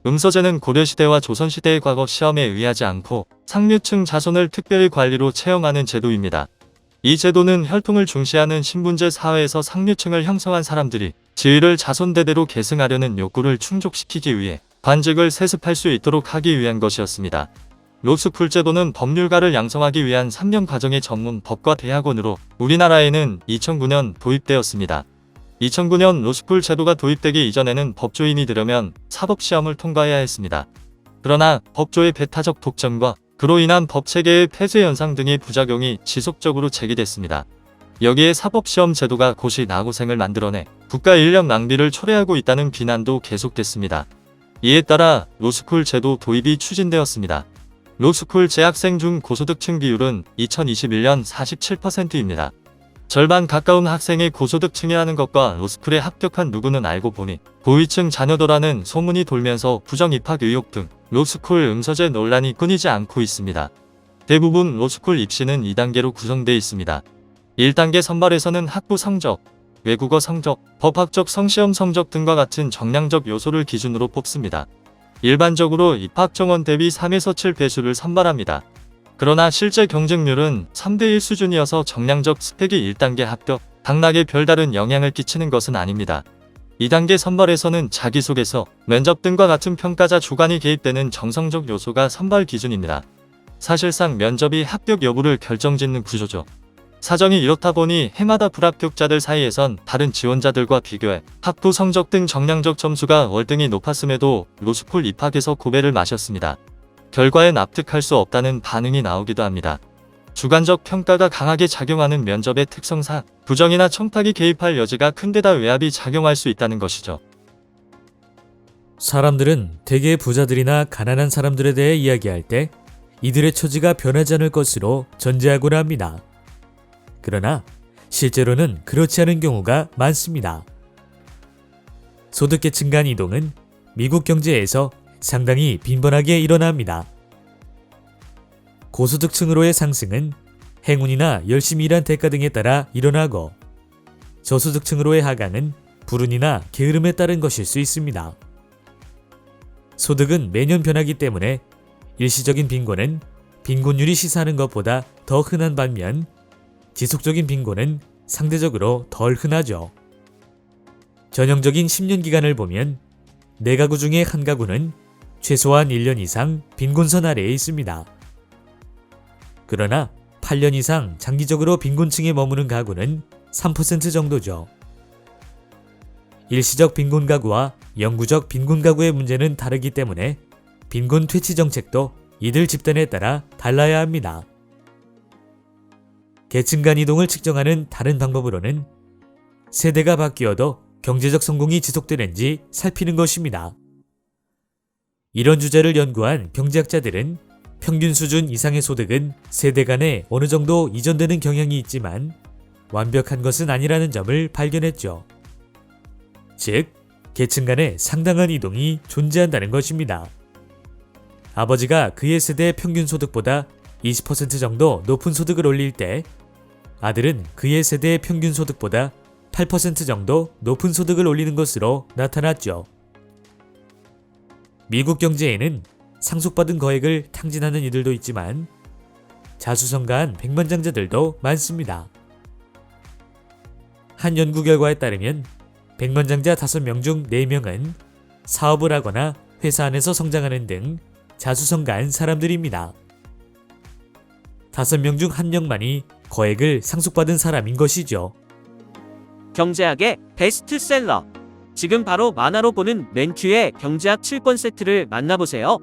음서제는 고려시대와 조선시대의 과거 시험에 의하지 않고 상류층 자손을 특별히 관리로 채용하는 제도입니다. 이 제도는 혈통을 중시하는 신분제 사회에서 상류층을 형성한 사람들이 지위를 자손대대로 계승하려는 욕구를 충족시키기 위해 관직을 세습할 수 있도록 하기 위한 것이었습니다. 로스쿨 제도는 법률가를 양성하기 위한 3년 과정의 전문 법과 대학원으로 우리나라에는 2009년 도입되었습니다. 2009년 로스쿨 제도가 도입되기 이전에는 법조인이 되려면 사법시험을 통과해야 했습니다. 그러나 법조의 배타적 독점과 그로 인한 법체계의 폐쇄 현상 등의 부작용이 지속적으로 제기됐습니다. 여기에 사법시험 제도가 고시 나고생을 만들어내 국가 인력 낭비를 초래하고 있다는 비난도 계속됐습니다. 이에 따라 로스쿨 제도 도입이 추진되었습니다. 로스쿨 재학생 중 고소득층 비율은 2021년 47%입니다. 절반 가까운 학생이 고소득층이라는 것과 로스쿨에 합격한 누구는 알고 보니 고위층 자녀도라는 소문이 돌면서 부정입학 의혹 등 로스쿨 음서제 논란이 끊이지 않고 있습니다. 대부분 로스쿨 입시는 2단계로 구성되어 있습니다. 1단계 선발에서는 학부 성적, 외국어 성적, 법학적 성시험 성적 등과 같은 정량적 요소를 기준으로 뽑습니다. 일반적으로 입학 정원 대비 3에서 7배수를 선발합니다. 그러나 실제 경쟁률은 3대1 수준이어서 정량적 스펙이 1단계 합격, 당락에 별다른 영향을 끼치는 것은 아닙니다. 2단계 선발에서는 자기소개서, 면접 등과 같은 평가자 주관이 개입되는 정성적 요소가 선발 기준입니다. 사실상 면접이 합격 여부를 결정짓는 구조죠. 사정이 이렇다 보니 해마다 불합격자들 사이에선 다른 지원자들과 비교해 학부 성적 등 정량적 점수가 월등히 높았음에도 로스쿨 입학에서 고배를 마셨습니다. 결과에 납득할 수 없다는 반응이 나오기도 합니다. 주관적 평가가 강하게 작용하는 면접의 특성상 부정이나 청탁이 개입할 여지가 큰데다 외압이 작용할 수 있다는 것이죠. 사람들은 대개 부자들이나 가난한 사람들에 대해 이야기할 때 이들의 처지가 변하지 않을 것으로 전제하곤 합니다. 그러나 실제로는 그렇지 않은 경우가 많습니다. 소득계층 간 이동은 미국 경제에서 상당히 빈번하게 일어납니다. 고소득층으로의 상승은 행운이나 열심히 일한 대가 등에 따라 일어나고 저소득층으로의 하강은 불운이나 게으름에 따른 것일 수 있습니다. 소득은 매년 변하기 때문에 일시적인 빈곤은 빈곤율이 시사하는 것보다 더 흔한 반면 지속적인 빈곤은 상대적으로 덜 흔하죠. 전형적인 10년 기간을 보면 4가구 중에 1가구는 최소한 1년 이상 빈곤선 아래에 있습니다. 그러나 8년 이상 장기적으로 빈곤층에 머무는 가구는 3% 정도죠. 일시적 빈곤 가구와 영구적 빈곤 가구의 문제는 다르기 때문에 빈곤 퇴치 정책도 이들 집단에 따라 달라야 합니다. 계층 간 이동을 측정하는 다른 방법으로는 세대가 바뀌어도 경제적 성공이 지속되는지 살피는 것입니다. 이런 주제를 연구한 경제학자들은 평균 수준 이상의 소득은 세대 간에 어느 정도 이전되는 경향이 있지만 완벽한 것은 아니라는 점을 발견했죠. 즉, 계층 간의 상당한 이동이 존재한다는 것입니다. 아버지가 그의 세대의 평균 소득보다 20% 정도 높은 소득을 올릴 때 아들은 그의 세대의 평균 소득보다 8% 정도 높은 소득을 올리는 것으로 나타났죠. 미국 경제에는 상속받은 거액을 탕진하는 이들도 있지만 자수성가한 백만장자들도 많습니다. 한 연구 결과에 따르면 백만장자 5명 중 4명은 사업을 하거나 회사 안에서 성장하는 등 자수성가한 사람들입니다. 5명 중 1명만이 거액을 상속받은 사람인 것이죠. 경제학의 베스트셀러. 지금 바로 만화로 보는 맨큐의 경제학 7권 세트를 만나보세요.